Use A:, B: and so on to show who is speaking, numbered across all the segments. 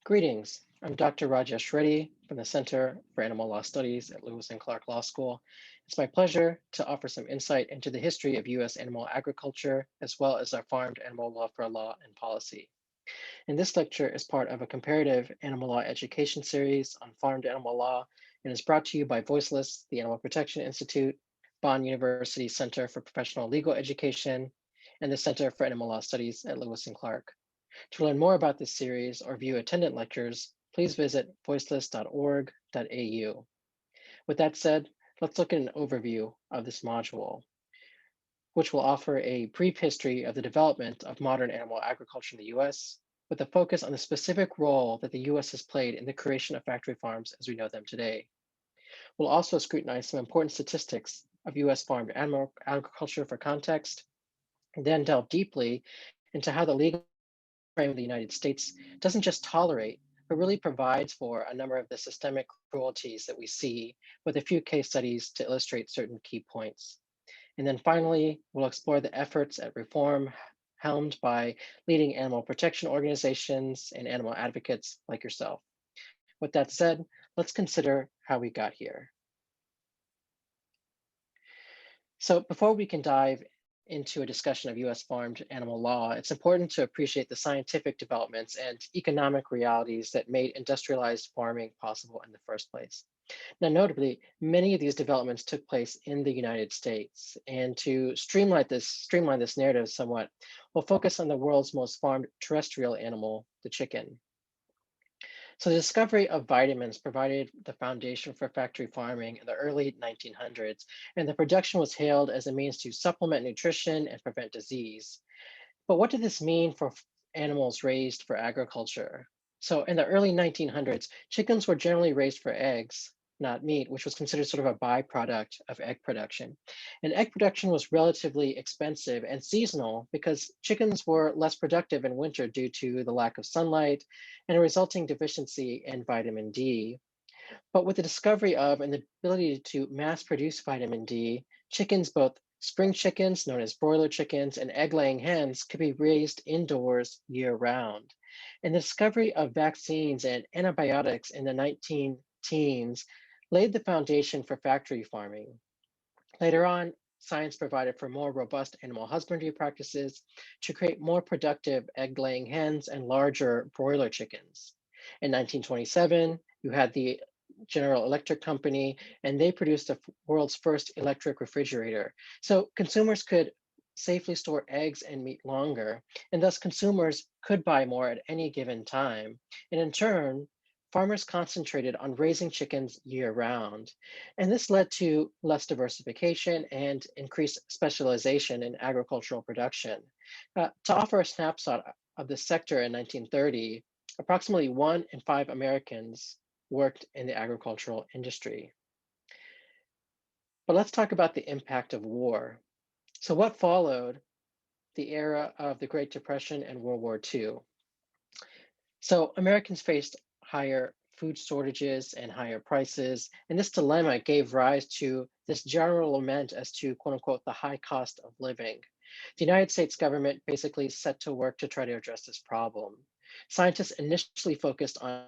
A: Greetings. I'm Dr. Rajesh Reddy from the Center for Animal Law Studies at Lewis and Clark Law School. It's my pleasure to offer some insight into the history of U.S. animal agriculture, as well as our farmed animal welfare law and policy. And this lecture is part of a comparative animal law education series on farmed animal law and is brought to you by Voiceless, the Animal Protection Institute, Bond University Center for Professional Legal Education, and the Center for Animal Law Studies at Lewis and Clark. To learn more about this series or view attendant lectures, please visit voiceless.org.au. With that said, let's look at an overview of this module, which will offer a brief history of the development of modern animal agriculture in the US, with a focus on the specific role that the US has played in the creation of factory farms as we know them today. We'll also scrutinize some important statistics of US farmed animal agriculture for context, and then delve deeply into how the legal frame of the United States doesn't just tolerate, but really provides for a number of the systemic cruelties that we see, with a few case studies to illustrate certain key points. And then finally, we'll explore the efforts at reform helmed by leading animal protection organizations and animal advocates like yourself. With that said, let's consider how we got here. So before we can dive into a discussion of US farmed animal law, it's important to appreciate the scientific developments and economic realities that made industrialized farming possible in the first place. Now, notably, many of these developments took place in the United States. And to streamline this narrative somewhat, we'll focus on the world's most farmed terrestrial animal, the chicken. So the discovery of vitamins provided the foundation for factory farming in the early 1900s, and the production was hailed as a means to supplement nutrition and prevent disease. But what did this mean for animals raised for agriculture? So in the early 1900s, chickens were generally raised for eggs, not meat, which was considered sort of a byproduct of egg production. And egg production was relatively expensive and seasonal because chickens were less productive in winter due to the lack of sunlight and a resulting deficiency in vitamin D. But with the discovery of and the ability to mass produce vitamin D, chickens, both spring chickens, known as broiler chickens, and egg laying hens, could be raised indoors year round. And the discovery of vaccines and antibiotics in the 19 teens laid the foundation for factory farming. Later on, science provided for more robust animal husbandry practices to create more productive egg laying hens and larger broiler chickens. In 1927, you had the General Electric Company, and they produced the world's first electric refrigerator. So consumers could safely store eggs and meat longer, and thus consumers could buy more at any given time. And in turn, farmers concentrated on raising chickens year round. And this led to less diversification and increased specialization in agricultural production. To offer a snapshot of the sector in 1930, approximately 1 in 5 Americans worked in the agricultural industry. But let's talk about the impact of war. So what followed the era of the Great Depression and World War II? So Americans faced higher food shortages and higher prices, and this dilemma gave rise to this general lament as to, quote unquote, the high cost of living. The United States government basically set to work to try to address this problem. Scientists initially focused on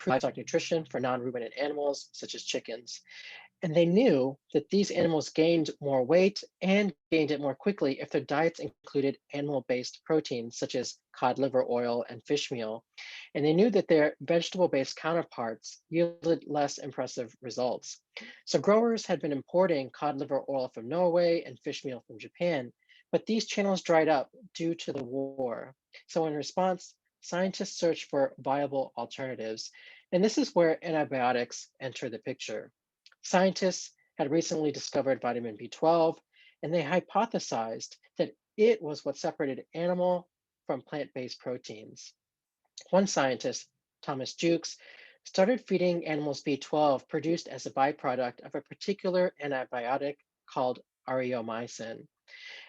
A: livestock nutrition for non-ruminant animals, such as chickens. And they knew that these animals gained more weight and gained it more quickly if their diets included animal-based proteins, such as cod liver oil and fish meal. And they knew that their vegetable-based counterparts yielded less impressive results. So growers had been importing cod liver oil from Norway and fish meal from Japan, but these channels dried up due to the war. So in response, scientists searched for viable alternatives. And this is where antibiotics enter the picture. Scientists had recently discovered vitamin B12, and they hypothesized that it was what separated animal from plant-based proteins. One scientist, Thomas Jukes, started feeding animals B12 produced as a byproduct of a particular antibiotic called aureomycin.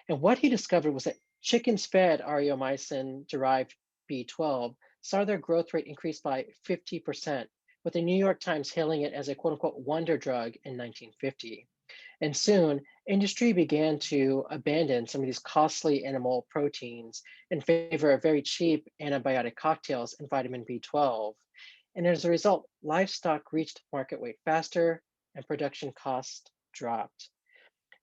A: And what he discovered was that chickens fed aureomycin-derived B12 saw their growth rate increase by 50%, with the New York Times hailing it as a quote unquote wonder drug in 1950. And soon, industry began to abandon some of these costly animal proteins in favor of very cheap antibiotic cocktails and vitamin B12. And as a result, livestock reached market weight faster and production costs dropped.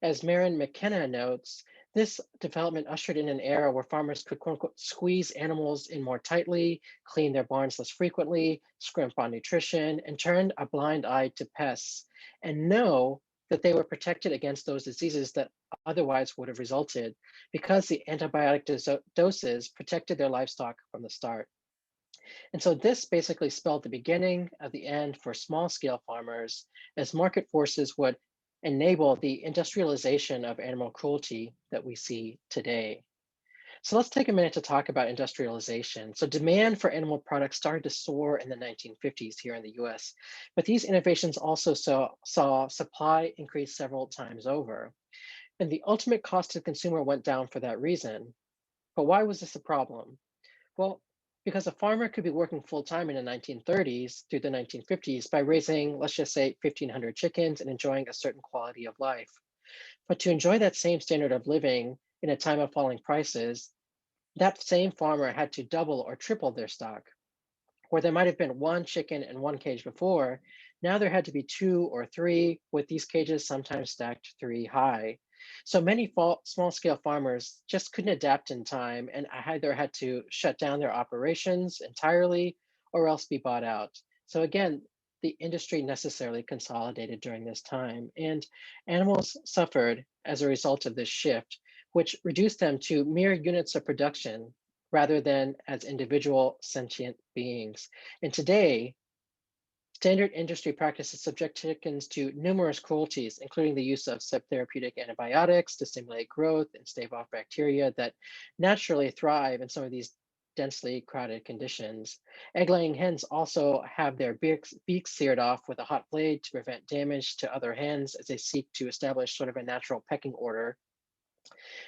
A: As Marin McKenna notes, this development ushered in an era where farmers could quote unquote squeeze animals in more tightly, clean their barns less frequently, scrimp on nutrition, and turn a blind eye to pests, and know that they were protected against those diseases that otherwise would have resulted because the antibiotic doses protected their livestock from the start. And so this basically spelled the beginning of the end for small scale farmers as market forces would enable the industrialization of animal cruelty that we see today. So let's take a minute to talk about industrialization. So demand for animal products started to soar in the 1950s here in the US, but these innovations also saw supply increase several times over. And the ultimate cost to the consumer went down for that reason. But why was this a problem? Well, because a farmer could be working full time in the 1930s through the 1950s by raising, let's just say, 1,500 chickens and enjoying a certain quality of life. But to enjoy that same standard of living in a time of falling prices, that same farmer had to double or triple their stock. Where there might have been one chicken in one cage before, now there had to be two or three, with these cages sometimes stacked three high. So many small scale farmers just couldn't adapt in time and either had to shut down their operations entirely or else be bought out. So again, the industry necessarily consolidated during this time, and animals suffered as a result of this shift, which reduced them to mere units of production rather than as individual sentient beings. And today, standard industry practices subject chickens to numerous cruelties, including the use of subtherapeutic antibiotics to stimulate growth and stave off bacteria that naturally thrive in some of these densely crowded conditions. Egg-laying hens also have their beaks seared off with a hot blade to prevent damage to other hens as they seek to establish sort of a natural pecking order.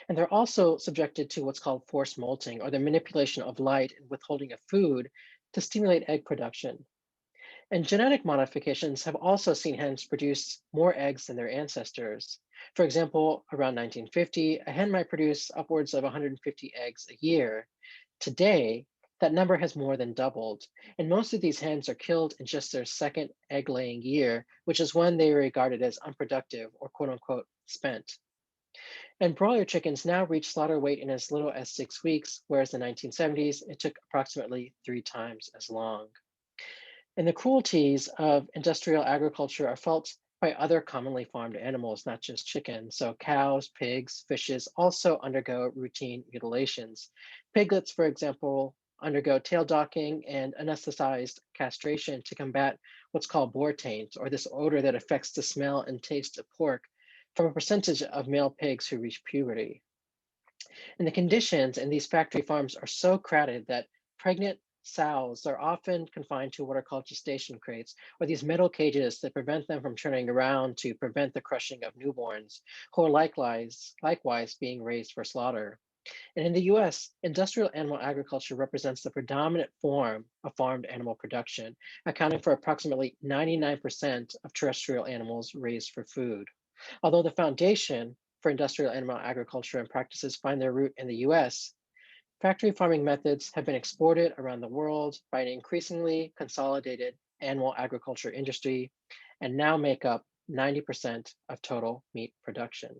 A: And they're also subjected to what's called forced molting, or the manipulation of light and withholding of food to stimulate egg production. And genetic modifications have also seen hens produce more eggs than their ancestors. For example, around 1950, a hen might produce upwards of 150 eggs a year. Today, that number has more than doubled, and most of these hens are killed in just their second egg laying year, which is when they are regarded as unproductive or quote unquote spent. And broiler chickens now reach slaughter weight in as little as 6 weeks, whereas in the 1970s, it took approximately 3 times as long. And the cruelties of industrial agriculture are felt by other commonly farmed animals, not just chickens. So cows, pigs, fishes also undergo routine mutilations. Piglets, for example, undergo tail docking and anesthetized castration to combat what's called boar taint, or this odor that affects the smell and taste of pork from a percentage of male pigs who reach puberty. And the conditions in these factory farms are so crowded that pregnant sows are often confined to what are called gestation crates, or these metal cages that prevent them from turning around to prevent the crushing of newborns, who are likewise being raised for slaughter. And in the US, industrial animal agriculture represents the predominant form of farmed animal production, accounting for approximately 99% of terrestrial animals raised for food. Although the foundation for industrial animal agriculture and practices find their root in the US, factory farming methods have been exported around the world by an increasingly consolidated animal agriculture industry and now make up 90% of total meat production.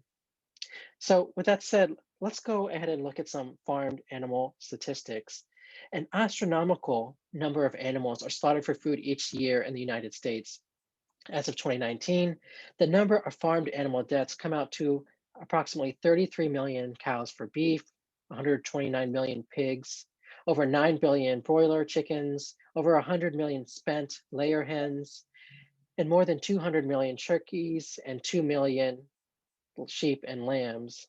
A: So, with that said, let's go ahead and look at some farmed animal statistics. An astronomical number of animals are slaughtered for food each year in the United States. As of 2019, the number of farmed animal deaths come out to approximately 33 million cows for beef, 129 million pigs, over 9 billion broiler chickens, over 100 million spent layer hens, and more than 200 million turkeys and 2 million sheep and lambs.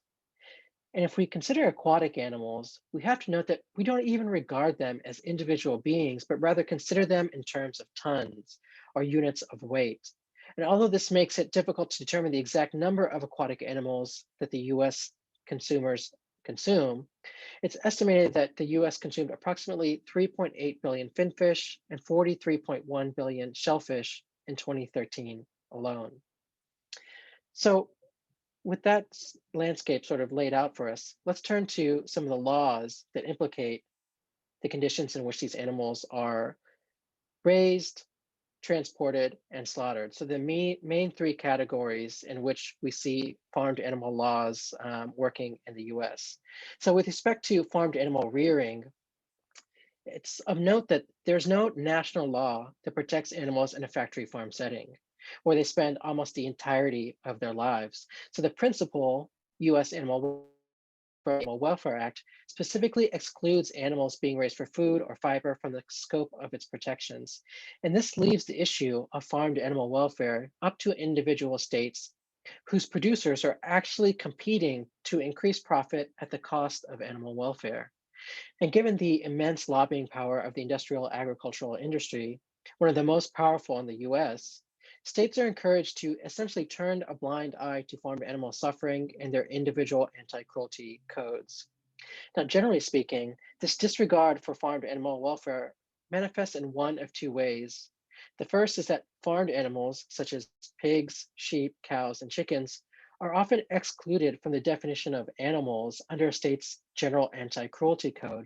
A: And if we consider aquatic animals, we have to note that we don't even regard them as individual beings, but rather consider them in terms of tons or units of weight. And although this makes it difficult to determine the exact number of aquatic animals that the US consumers consume, it's estimated that the US consumed approximately 3.8 billion finfish and 43.1 billion shellfish in 2013 alone. So with that landscape sort of laid out for us, let's turn to some of the laws that implicate the conditions in which these animals are raised, transported, and slaughtered. So the main three categories in which we see farmed animal laws working in the US. So with respect to farmed animal rearing, it's of note that there's no national law that protects animals in a factory farm setting, where they spend almost the entirety of their lives. So the principal US Animal Welfare Act specifically excludes animals being raised for food or fiber from the scope of its protections. And this leaves the issue of farmed animal welfare up to individual states whose producers are actually competing to increase profit at the cost of animal welfare. And given the immense lobbying power of the industrial agricultural industry, one of the most powerful in the US, states are encouraged to essentially turn a blind eye to farmed animal suffering in their individual anti cruelty codes. Now, generally speaking, this disregard for farmed animal welfare manifests in one of two ways. The first is that farmed animals, such as pigs, sheep, cows, and chickens, are often excluded from the definition of animals under a state's general anti cruelty code.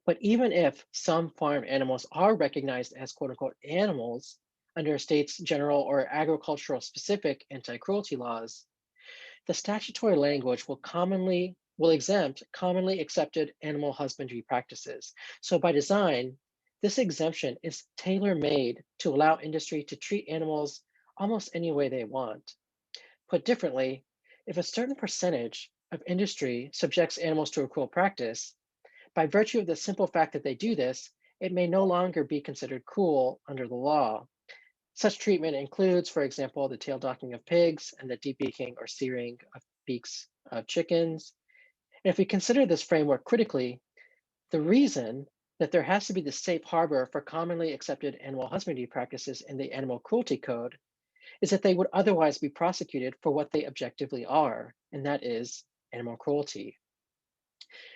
A: But even if some farm animals are recognized as quote unquote animals under a state's general or agricultural specific anti cruelty laws, the statutory language will exempt commonly accepted animal husbandry practices. So by design, this exemption is tailor-made to allow industry to treat animals almost any way they want. Put differently, if a certain percentage of industry subjects animals to a cruel practice, by virtue of the simple fact that they do this, it may no longer be considered cruel under the law. Such treatment includes, for example, the tail docking of pigs and the debeaking or searing of beaks of chickens. And if we consider this framework critically, the reason that there has to be the safe harbor for commonly accepted animal husbandry practices in the Animal Cruelty Code is that they would otherwise be prosecuted for what they objectively are, and that is animal cruelty.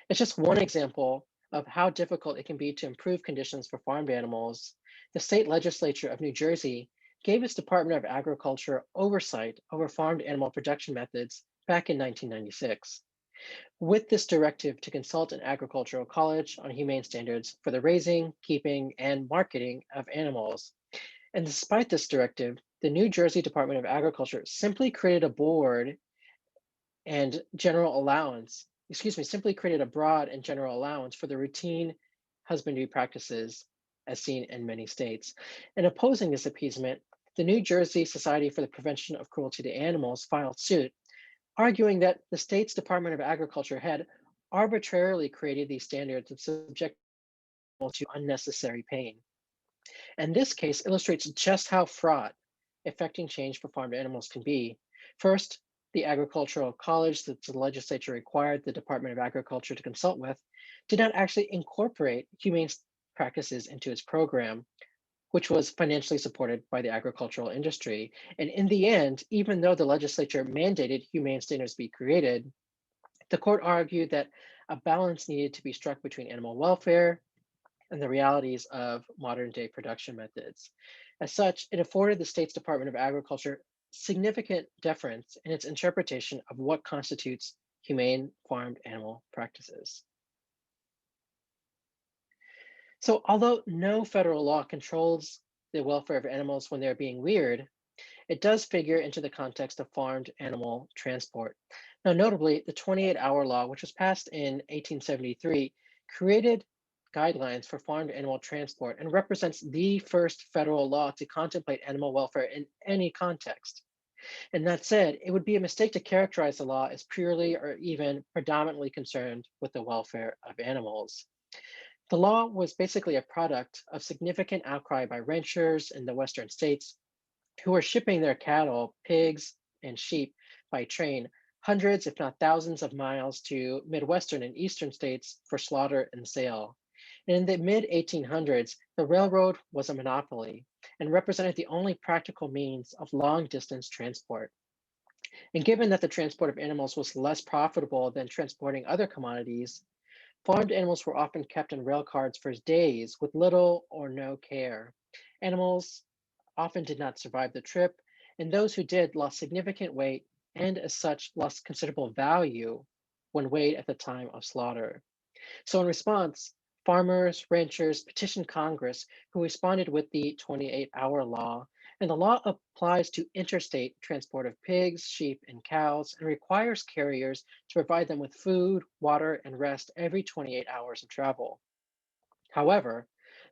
A: It's just one example of how difficult it can be to improve conditions for farmed animals. The state legislature of New Jersey gave its Department of Agriculture oversight over farmed animal production methods back in 1996, with this directive to consult an agricultural college on humane standards for the raising, keeping, and marketing of animals. And despite this directive, the New Jersey Department of Agriculture simply created a board and general allowance, excuse me, simply created a broad and general allowance for the routine husbandry practices as seen in many states. And opposing this appeasement, the New Jersey Society for the Prevention of Cruelty to Animals filed suit, arguing that the state's Department of Agriculture had arbitrarily created these standards that subject animals to unnecessary pain. And this case illustrates just how fraught affecting change for farmed animals can be. First, the agricultural college that the legislature required the Department of Agriculture to consult with did not actually incorporate humane practices into its program, which was financially supported by the agricultural industry. And in the end, even though the legislature mandated humane standards be created, the court argued that a balance needed to be struck between animal welfare and the realities of modern day production methods. As such, it afforded the state's Department of Agriculture significant deference in its interpretation of what constitutes humane farmed animal practices. So, although no federal law controls the welfare of animals when they're being reared, it does figure into the context of farmed animal transport. Now, notably, the 28-hour law, which was passed in 1873, created guidelines for farmed animal transport and represents the first federal law to contemplate animal welfare in any context. And that said, it would be a mistake to characterize the law as purely or even predominantly concerned with the welfare of animals. The law was basically a product of significant outcry by ranchers in the western states who were shipping their cattle, pigs, and sheep by train hundreds, if not thousands, of miles to Midwestern and Eastern states for slaughter and sale. And in the mid 1800s, the railroad was a monopoly and represented the only practical means of long distance transport. And given that the transport of animals was less profitable than transporting other commodities, farmed animals were often kept in rail cars for days with little or no care. Animals often did not survive the trip, and those who did lost significant weight and, as such, lost considerable value when weighed at the time of slaughter. So, in response, farmers, ranchers petitioned Congress, who responded with the 28-hour law. And the law applies to interstate transport of pigs, sheep, and cows, and requires carriers to provide them with food, water, and rest every 28 hours of travel. However,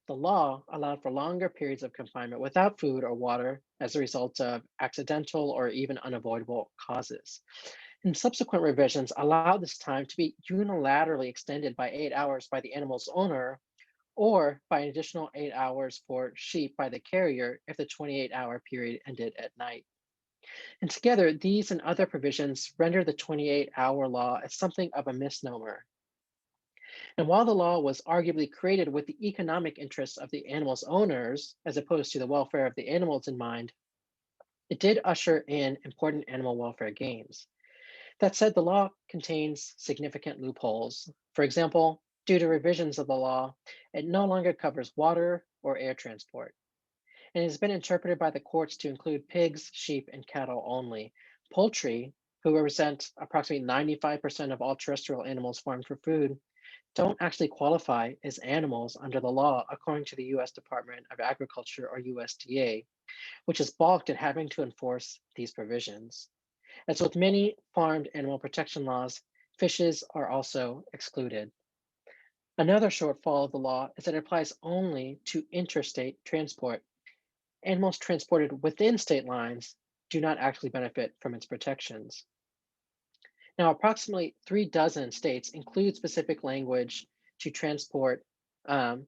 A: the law allowed for longer periods of confinement without food or water as a result of accidental or even unavoidable causes. And subsequent revisions allowed this time to be unilaterally extended by 8 hours by the animal's owner or by an additional 8 hours for sheep by the carrier if the 28-hour period ended at night. And together, these and other provisions render the 28-hour law as something of a misnomer. And while the law was arguably created with the economic interests of the animal's owners, as opposed to the welfare of the animals in mind, it did usher in important animal welfare gains. That said, the law contains significant loopholes. For example, due to revisions of the law, it no longer covers water or air transport, and has been interpreted by the courts to include pigs, sheep, and cattle only. Poultry, who represent approximately 95% of all terrestrial animals farmed for food, don't actually qualify as animals under the law, according to the US Department of Agriculture, or USDA, which is balked at having to enforce these provisions. As with many farmed animal protection laws, fishes are also excluded. Another shortfall of the law is that it applies only to interstate transport. Animals transported within state lines do not actually benefit from its protections. Now, approximately 3 dozen states include specific language to transport, um,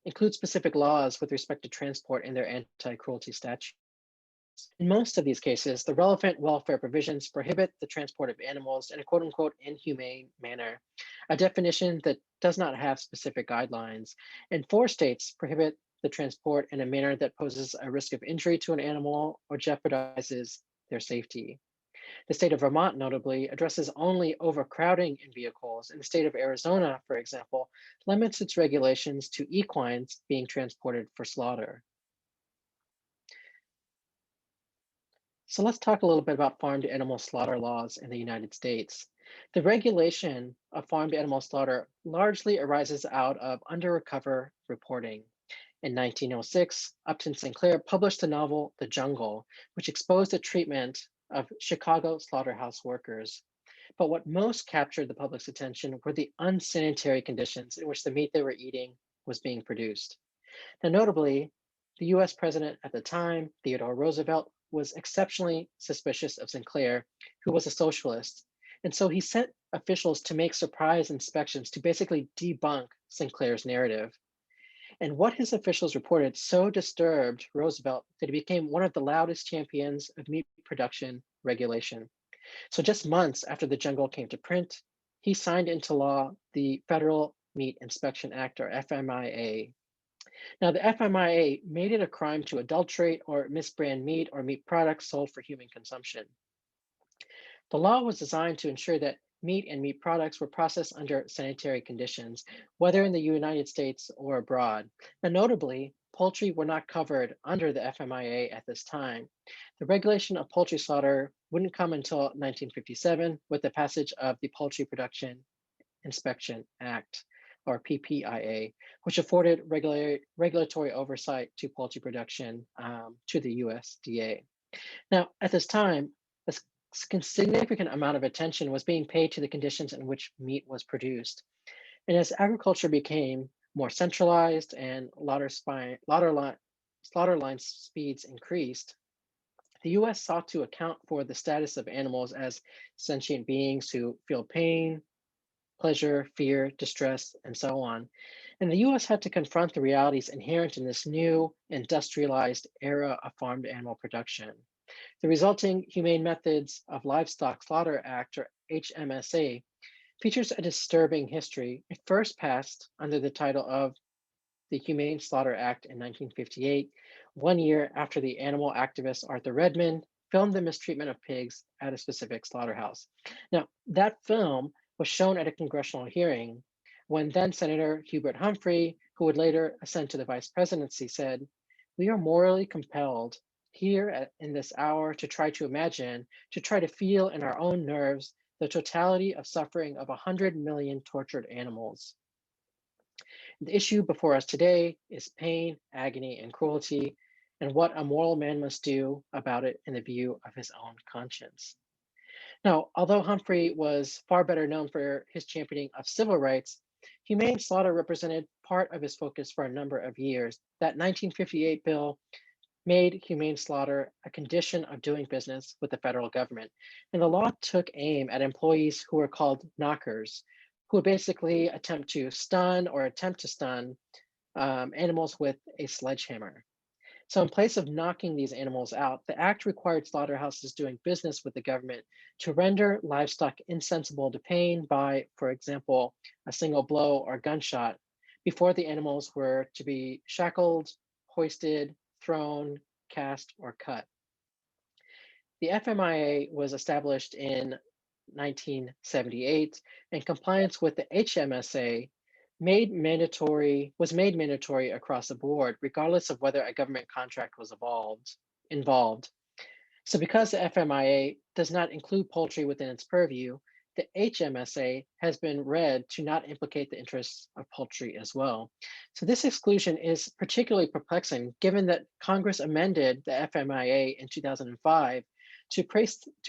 A: include specific laws with respect to transport in their anti-cruelty statutes. In most of these cases, the relevant welfare provisions prohibit the transport of animals in a quote unquote inhumane manner, a definition that does not have specific guidelines. And 4 states prohibit the transport in a manner that poses a risk of injury to an animal or jeopardizes their safety. The state of Vermont, notably, addresses only overcrowding in vehicles, and the state of Arizona, for example, limits its regulations to equines being transported for slaughter. So let's talk a little bit about farmed animal slaughter laws in the United States. The regulation of farmed animal slaughter largely arises out of undercover reporting. In 1906, Upton Sinclair published the novel The Jungle, which exposed the treatment of Chicago slaughterhouse workers. But what most captured the public's attention were the unsanitary conditions in which the meat they were eating was being produced. Now, notably, the US president at the time, Theodore Roosevelt, was exceptionally suspicious of Sinclair, who was a socialist. And so he sent officials to make surprise inspections to basically debunk Sinclair's narrative. And what his officials reported so disturbed Roosevelt that he became one of the loudest champions of meat production regulation. So just months after The Jungle came to print, he signed into law the Federal Meat Inspection Act, or FMIA. Now, the FMIA made it a crime to adulterate or misbrand meat or meat products sold for human consumption. The law was designed to ensure that meat and meat products were processed under sanitary conditions, whether in the United States or abroad. Now, notably, poultry were not covered under the FMIA at this time. The regulation of poultry slaughter wouldn't come until 1957 with the passage of the Poultry Production Inspection Act, or PPIA, which afforded regulatory oversight to poultry production to the USDA. Now, at this time, a significant amount of attention was being paid to the conditions in which meat was produced. And as agriculture became more centralized and slaughter line speeds increased, the US sought to account for the status of animals as sentient beings who feel pain, pleasure, fear, distress, and so on. And the US had to confront the realities inherent in this new industrialized era of farmed animal production. The resulting Humane Methods of Livestock Slaughter Act, or HMSA, features a disturbing history. It first passed under the title of the Humane Slaughter Act in 1958, 1 year after the animal activist Arthur Redmond filmed the mistreatment of pigs at a specific slaughterhouse. Now, that film was shown at a congressional hearing when then Senator Hubert Humphrey, who would later ascend to the vice presidency, said, "We are morally compelled in this hour to try to imagine, to try to feel in our own nerves the totality of suffering of 100 million tortured animals. The issue before us today is pain, agony, and cruelty, and what a moral man must do about it in the view of his own conscience. Now, although Humphrey was far better known for his championing of civil rights, humane slaughter represented part of his focus for a number of years. That 1958 bill made humane slaughter a condition of doing business with the federal government. And the law took aim at employees who were called knockers, who would basically attempt to stun animals with a sledgehammer. So, in place of knocking these animals out, the act required slaughterhouses doing business with the government to render livestock insensible to pain by, for example, a single blow or gunshot before the animals were to be shackled, hoisted, thrown, cast, or cut. The FMIA was established in 1978, and compliance with the HMSA was made mandatory across the board, regardless of whether a government contract was involved. So because the FMIA does not include poultry within its purview, the HMSA has been read to not implicate the interests of poultry as well. So this exclusion is particularly perplexing given that Congress amended the FMIA in 2005 to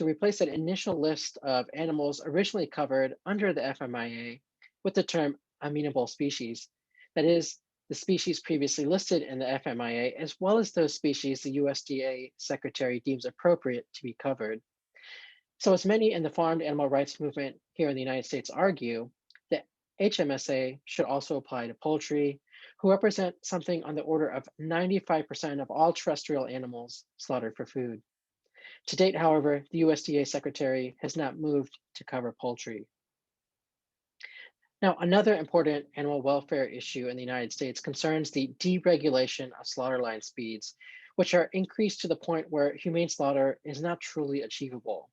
A: replace that initial list of animals originally covered under the FMIA with the term amenable species. That is, the species previously listed in the FMIA, as well as those species the USDA secretary deems appropriate to be covered. So, as many in the farmed animal rights movement here in the United States argue, the HMSA should also apply to poultry, who represent something on the order of 95% of all terrestrial animals slaughtered for food. To date, however, the USDA secretary has not moved to cover poultry. Now, another important animal welfare issue in the United States concerns the deregulation of slaughter line speeds, which are increased to the point where humane slaughter is not truly achievable.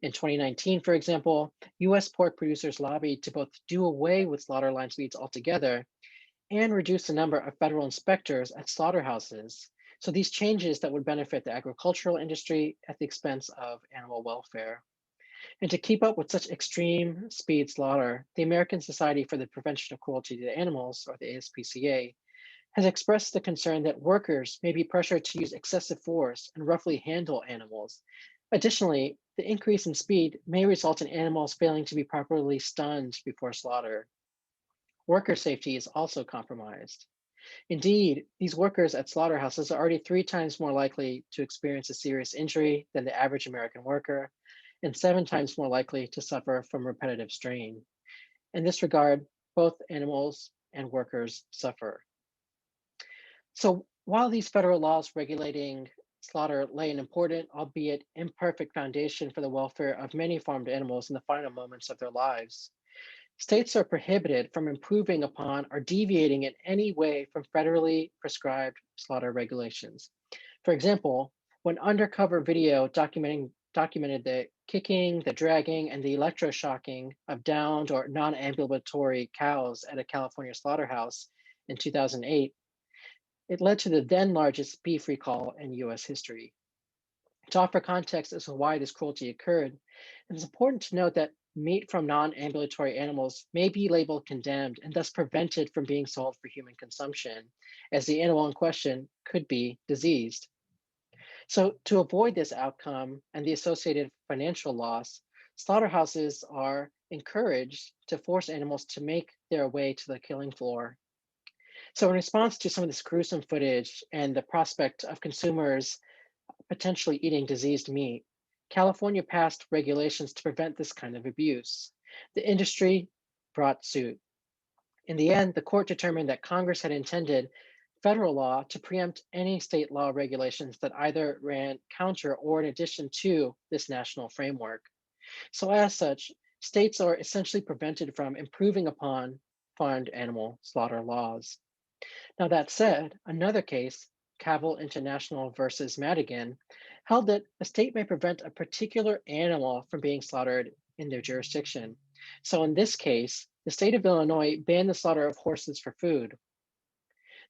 A: In 2019, for example, US pork producers lobbied to both do away with slaughter line speeds altogether and reduce the number of federal inspectors at slaughterhouses. So these changes that would benefit the agricultural industry at the expense of animal welfare. And to keep up with such extreme speed slaughter, the American Society for the Prevention of Cruelty to Animals, or the ASPCA, has expressed the concern that workers may be pressured to use excessive force and roughly handle animals. Additionally, the increase in speed may result in animals failing to be properly stunned before slaughter. Worker safety is also compromised. Indeed, these workers at slaughterhouses are already 3 times more likely to experience a serious injury than the average American worker, and 7 times more likely to suffer from repetitive strain. In this regard, both animals and workers suffer. So while these federal laws regulating slaughter lay an important, albeit imperfect, foundation for the welfare of many farmed animals in the final moments of their lives, states are prohibited from improving upon or deviating in any way from federally prescribed slaughter regulations. For example, when undercover video documented the kicking, the dragging, and the electroshocking of downed or non-ambulatory cows at a California slaughterhouse in 2008, it led to the then largest beef recall in US history. To offer context as to why this cruelty occurred, it's important to note that meat from non-ambulatory animals may be labeled condemned and thus prevented from being sold for human consumption, as the animal in question could be diseased. So to avoid this outcome and the associated financial loss, slaughterhouses are encouraged to force animals to make their way to the killing floor. So in response to some of this gruesome footage and the prospect of consumers potentially eating diseased meat, California passed regulations to prevent this kind of abuse. The industry brought suit. In the end, the court determined that Congress had intended federal law to preempt any state law regulations that either ran counter or in addition to this national framework. So as such, states are essentially prevented from improving upon farmed animal slaughter laws. Now that said, another case, Cavell International versus Madigan, held that a state may prevent a particular animal from being slaughtered in their jurisdiction. So in this case, the state of Illinois banned the slaughter of horses for food.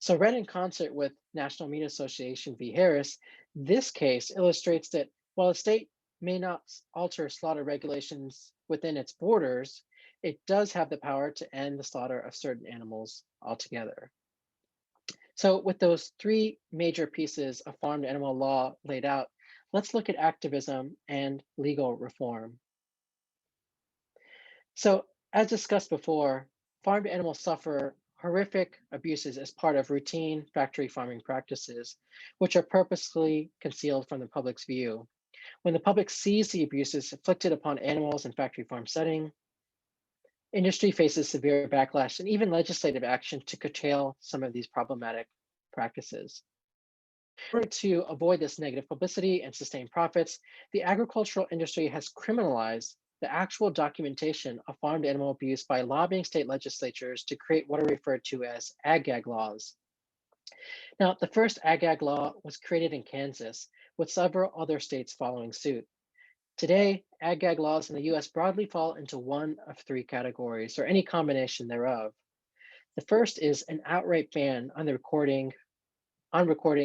A: So read in concert with National Meat Association v. Harris, this case illustrates that while a state may not alter slaughter regulations within its borders, it does have the power to end the slaughter of certain animals altogether. So with those three major pieces of farmed animal law laid out, let's look at activism and legal reform. So as discussed before, farmed animals suffer horrific abuses as part of routine factory farming practices, which are purposely concealed from the public's view. When the public sees the abuses inflicted upon animals in factory farm setting, industry faces severe backlash and even legislative action to curtail some of these problematic practices. In order to avoid this negative publicity and sustain profits, the agricultural industry has criminalized the actual documentation of farmed animal abuse by lobbying state legislatures to create what are referred to as ag-gag laws. Now, the first ag-gag law was created in Kansas, with several other states following suit. Today, ag-gag laws in the US broadly fall into one of three categories, or any combination thereof. The first is an outright ban on recording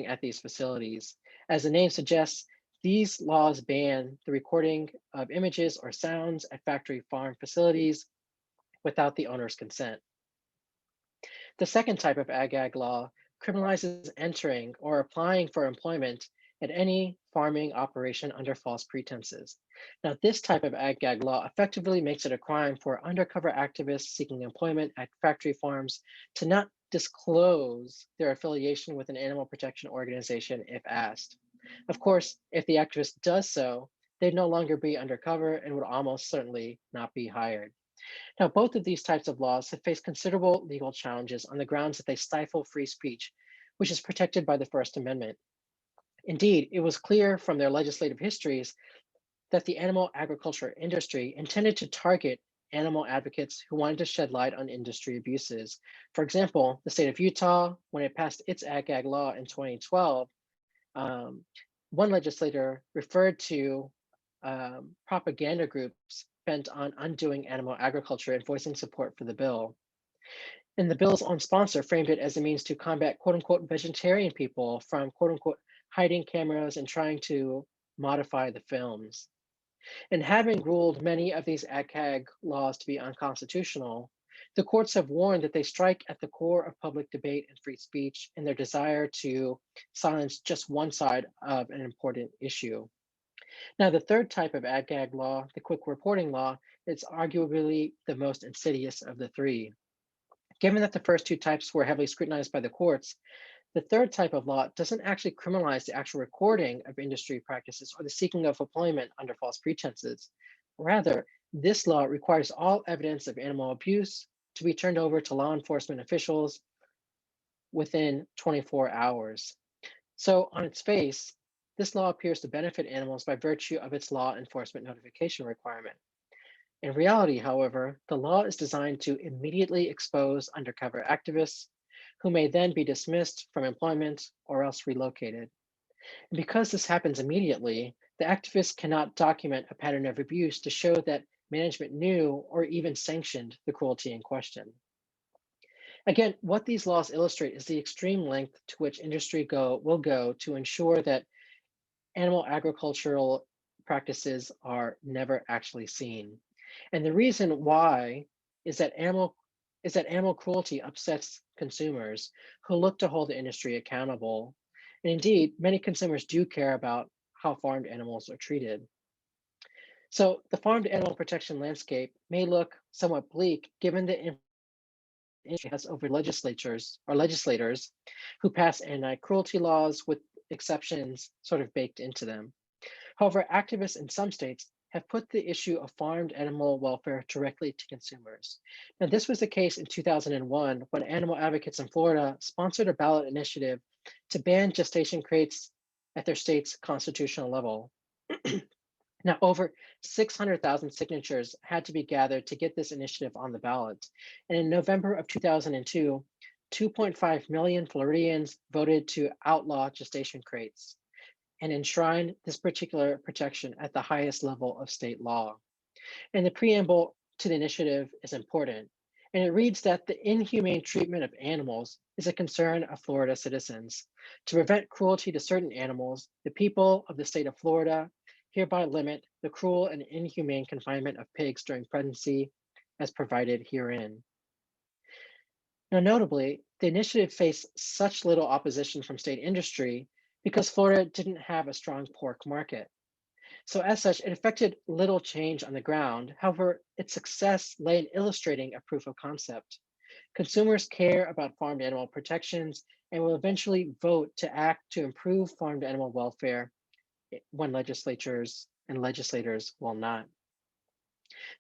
A: at these facilities. As the name suggests, these laws ban the recording of images or sounds at factory farm facilities without the owner's consent. The second type of ag-gag law criminalizes entering or applying for employment at any farming operation under false pretenses. Now, this type of ag-gag law effectively makes it a crime for undercover activists seeking employment at factory farms to not disclose their affiliation with an animal protection organization if asked. Of course, if the activist does so, they'd no longer be undercover and would almost certainly not be hired. Now, both of these types of laws have faced considerable legal challenges on the grounds that they stifle free speech, which is protected by the First Amendment. Indeed, it was clear from their legislative histories that the animal agriculture industry intended to target animal advocates who wanted to shed light on industry abuses. For example, the state of Utah, when it passed its ag-gag law in 2012, um, one legislator referred to propaganda groups bent on undoing animal agriculture and voicing support for the bill. And the bill's own sponsor framed it as a means to combat quote unquote vegetarian people from quote unquote hiding cameras and trying to modify the films. And having ruled many of these ag laws to be unconstitutional, the courts have warned that they strike at the core of public debate and free speech in their desire to silence just one side of an important issue. Now, the third type of ag law, the quick reporting law, is arguably the most insidious of the three. Given that the first two types were heavily scrutinized by the courts, the third type of law doesn't actually criminalize the actual recording of industry practices or the seeking of employment under false pretenses. Rather, this law requires all evidence of animal abuse to be turned over to law enforcement officials within 24 hours. So, on its face, this law appears to benefit animals by virtue of its law enforcement notification requirement. In reality, however, the law is designed to immediately expose undercover activists who may then be dismissed from employment or else relocated. And because this happens immediately, the activists cannot document a pattern of abuse to show that management knew or even sanctioned the cruelty in question. Again, what these laws illustrate is the extreme length to which industry will go to ensure that animal agricultural practices are never actually seen. And the reason why is that animal cruelty upsets consumers who look to hold the industry accountable. And indeed, many consumers do care about how farmed animals are treated. So the farmed animal protection landscape may look somewhat bleak given the industry has over legislators who pass anti-cruelty laws with exceptions sort of baked into them. However, activists in some states have put the issue of farmed animal welfare directly to consumers. Now, this was the case in 2001 when animal advocates in Florida sponsored a ballot initiative to ban gestation crates at their state's constitutional level. Now, over 600,000 signatures had to be gathered to get this initiative on the ballot. And in November of 2002, 2.5 million Floridians voted to outlaw gestation crates and enshrine this particular protection at the highest level of state law. And the preamble to the initiative is important. And it reads that the inhumane treatment of animals is a concern of Florida citizens. To prevent cruelty to certain animals, the people of the state of Florida hereby limit the cruel and inhumane confinement of pigs during pregnancy as provided herein. Now, notably, the initiative faced such little opposition from state industry because Florida didn't have a strong pork market. So, as such, it affected little change on the ground. However, its success lay in illustrating a proof of concept. Consumers care about farmed animal protections and will eventually vote to act to improve farmed animal welfare when legislatures and legislators will not.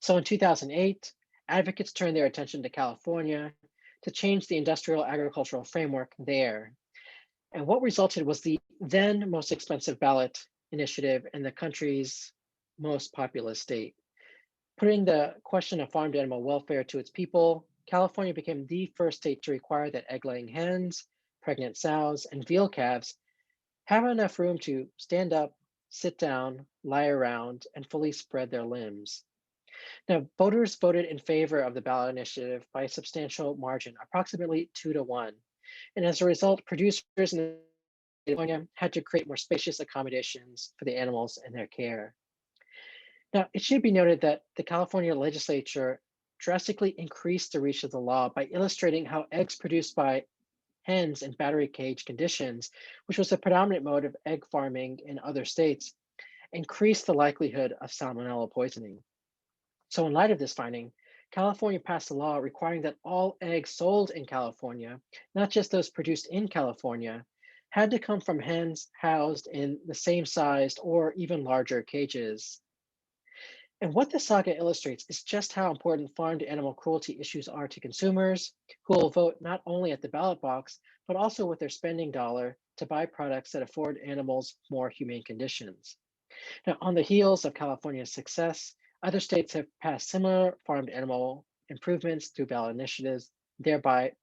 A: So in 2008, advocates turned their attention to California to change the industrial agricultural framework there. And what resulted was the then most expensive ballot initiative in the country's most populous state. Putting the question of farmed animal welfare to its people, California became the first state to require that egg laying hens, pregnant sows, and veal calves have enough room to stand up, sit down, lie around, and fully spread their limbs. Now, voters voted in favor of the ballot initiative by a substantial margin, approximately 2 to 1. And as a result, producers in California had to create more spacious accommodations for the animals in their care. Now, it should be noted that the California legislature drastically increased the reach of the law by illustrating how eggs produced by hens in battery cage conditions, which was a predominant mode of egg farming in other states, increased the likelihood of salmonella poisoning. So, in light of this finding, California passed a law requiring that all eggs sold in California, not just those produced in California, had to come from hens housed in the same sized or even larger cages. And what this saga illustrates is just how important farm to animal cruelty issues are to consumers who will vote not only at the ballot box, but also with their spending dollar to buy products that afford animals more humane conditions. Now, on the heels of California's success, other states have passed similar farmed animal improvements through ballot initiatives, thereby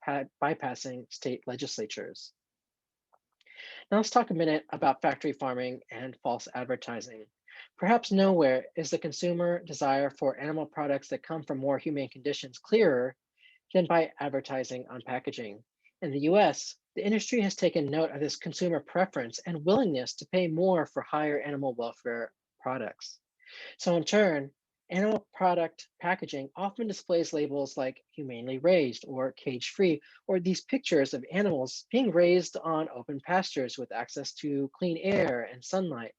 A: bypassing state legislatures. Now, let's talk a minute about factory farming and false advertising. Perhaps nowhere is the consumer desire for animal products that come from more humane conditions clearer than by advertising on packaging. In the US, the industry has taken note of this consumer preference and willingness to pay more for higher animal welfare products. So, in turn, animal product packaging often displays labels like humanely raised or cage free, or these pictures of animals being raised on open pastures with access to clean air and sunlight.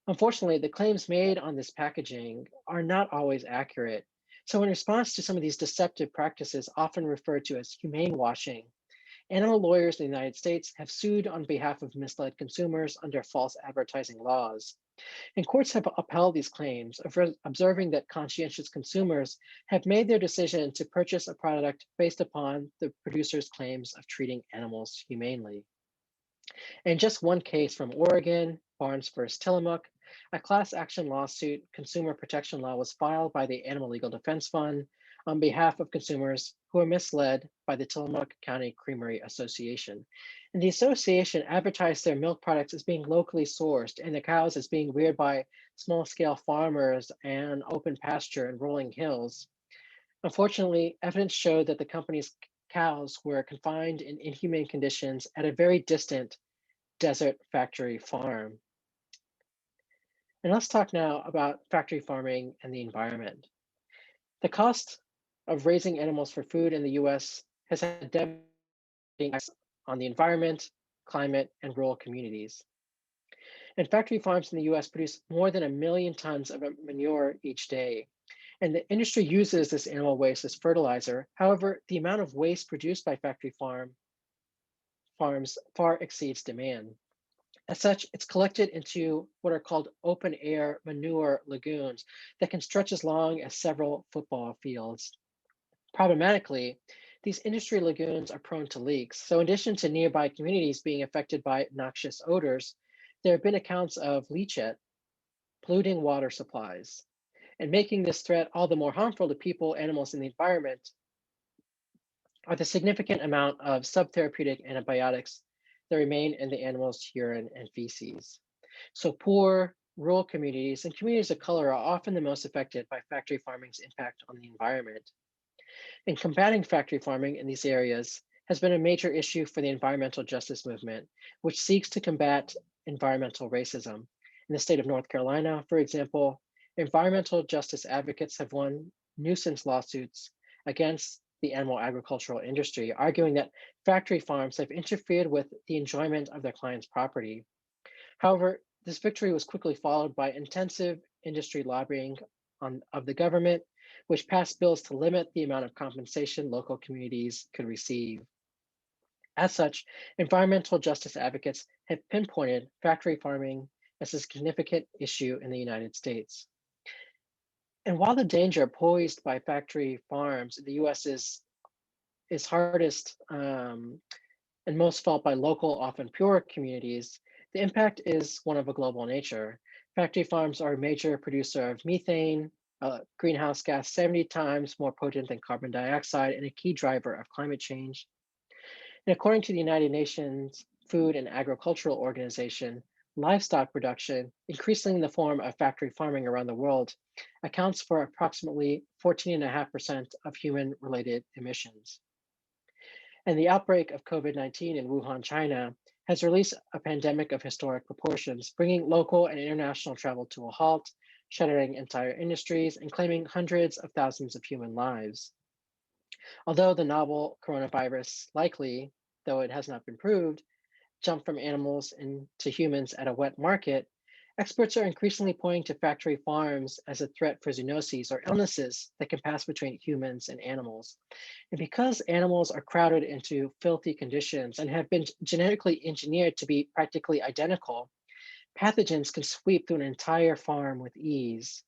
A: Unfortunately, the claims made on this packaging are not always accurate. So, in response to some of these deceptive practices, often referred to as humane washing, animal lawyers in the United States have sued on behalf of misled consumers under false advertising laws. And courts have upheld these claims, observing that conscientious consumers have made their decision to purchase a product based upon the producer's claims of treating animals humanely. In just one case from Oregon, Barnes versus Tillamook, a class action lawsuit consumer protection law was filed by the Animal Legal Defense Fund on behalf of consumers who were misled by the Tillamook County Creamery Association. And the association advertised their milk products as being locally sourced and the cows as being reared by small scale farmers and open pasture and rolling hills. Unfortunately, evidence showed that the company's cows were confined in inhumane conditions at a very distant desert factory farm. And let's talk now about factory farming and the environment. The cost of raising animals for food in the US has had devastating impacts on the environment, climate, and rural communities. And factory farms in the US produce more than 1 million tons of manure each day. And the industry uses this animal waste as fertilizer. However, the amount of waste produced by factory farms far exceeds demand. As such, it's collected into what are called open air manure lagoons that can stretch as long as several football fields. Problematically, these industry lagoons are prone to leaks. So, in addition to nearby communities being affected by noxious odors, there have been accounts of leachate polluting water supplies. And making this threat all the more harmful to people, animals, and the environment are the significant amount of subtherapeutic antibiotics that remain in the animal's urine and feces. So poor rural communities and communities of color are often the most affected by factory farming's impact on the environment. And combating factory farming in these areas has been a major issue for the environmental justice movement, which seeks to combat environmental racism. In the state of North Carolina, for example, environmental justice advocates have won nuisance lawsuits against the animal agricultural industry, arguing that factory farms have interfered with the enjoyment of their clients' property. However, this victory was quickly followed by intensive industry lobbying of the government, which passed bills to limit the amount of compensation local communities could receive. As such, environmental justice advocates have pinpointed factory farming as a significant issue in the United States. And while the danger posed by factory farms in the US is hardest and most felt by local, often pure communities, the impact is one of a global nature. Factory farms are a major producer of methane, a greenhouse gas 70 times more potent than carbon dioxide, and a key driver of climate change. And according to the United Nations Food and Agricultural Organization, livestock production, increasingly in the form of factory farming around the world, accounts for approximately 14.5% of human related emissions. And the outbreak of COVID-19 in Wuhan, China, has released a pandemic of historic proportions, bringing local and international travel to a halt, shuttering entire industries, and claiming hundreds of thousands of human lives. Although the novel coronavirus likely, though it has not been proved, jumped from animals into humans at a wet market, experts are increasingly pointing to factory farms as a threat for zoonoses or illnesses that can pass between humans and animals. And because animals are crowded into filthy conditions and have been genetically engineered to be practically identical, pathogens can sweep through an entire farm with ease.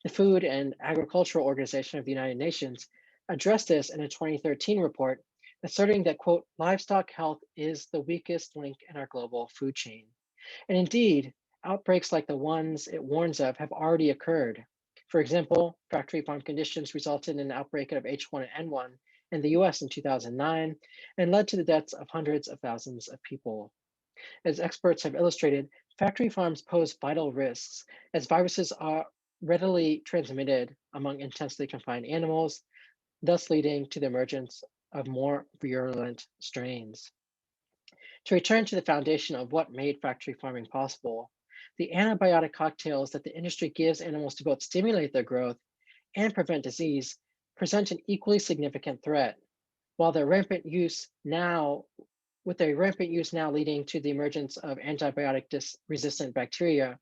A: The Food and Agricultural Organization of the United Nations addressed this in a 2013 report, asserting that, quote, livestock health is the weakest link in our global food chain. And indeed, outbreaks like the ones it warns of have already occurred. For example, factory farm conditions resulted in an outbreak of H1N1 in the US in 2009 and led to the deaths of hundreds of thousands of people. As experts have illustrated, factory farms pose vital risks as viruses are readily transmitted among intensely confined animals, thus leading to the emergence of more virulent strains. To return to the foundation of what made factory farming possible, the antibiotic cocktails that the industry gives animals to both stimulate their growth and prevent disease present an equally significant threat. While their rampant use now, with their rampant use now leading to the emergence of antibiotic resistant bacteria,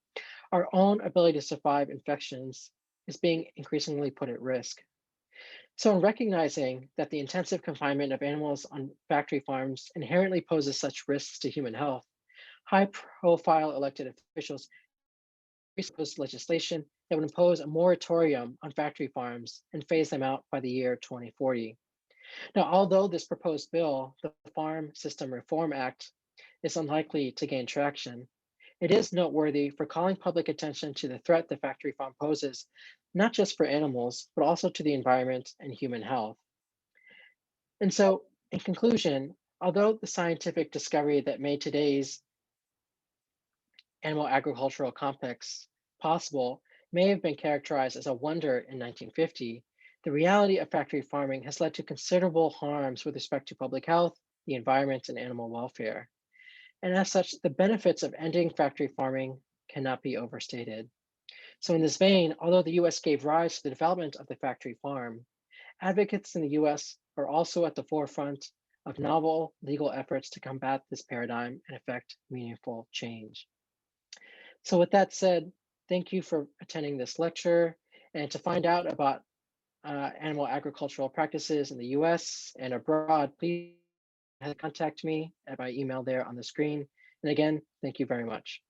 A: our own ability to survive infections is being increasingly put at risk. So, in recognizing that the intensive confinement of animals on factory farms inherently poses such risks to human health, high profile elected officials proposed legislation that would impose a moratorium on factory farms and phase them out by the year 2040. Now, although this proposed bill, the Farm System Reform Act, is unlikely to gain traction, it is noteworthy for calling public attention to the threat the factory farm poses, not just for animals, but also to the environment and human health. And so, in conclusion, although the scientific discovery that made today's animal agricultural complex possible may have been characterized as a wonder in 1950, the reality of factory farming has led to considerable harms with respect to public health, the environment, and animal welfare. And as such, the benefits of ending factory farming cannot be overstated. So, in this vein, although the US gave rise to the development of the factory farm, advocates in the US are also at the forefront of novel legal efforts to combat this paradigm and effect meaningful change. So, with that said, thank you for attending this lecture. And to find out about animal agricultural practices in the US and abroad, please contact me at my email there on the screen. And again, thank you very much.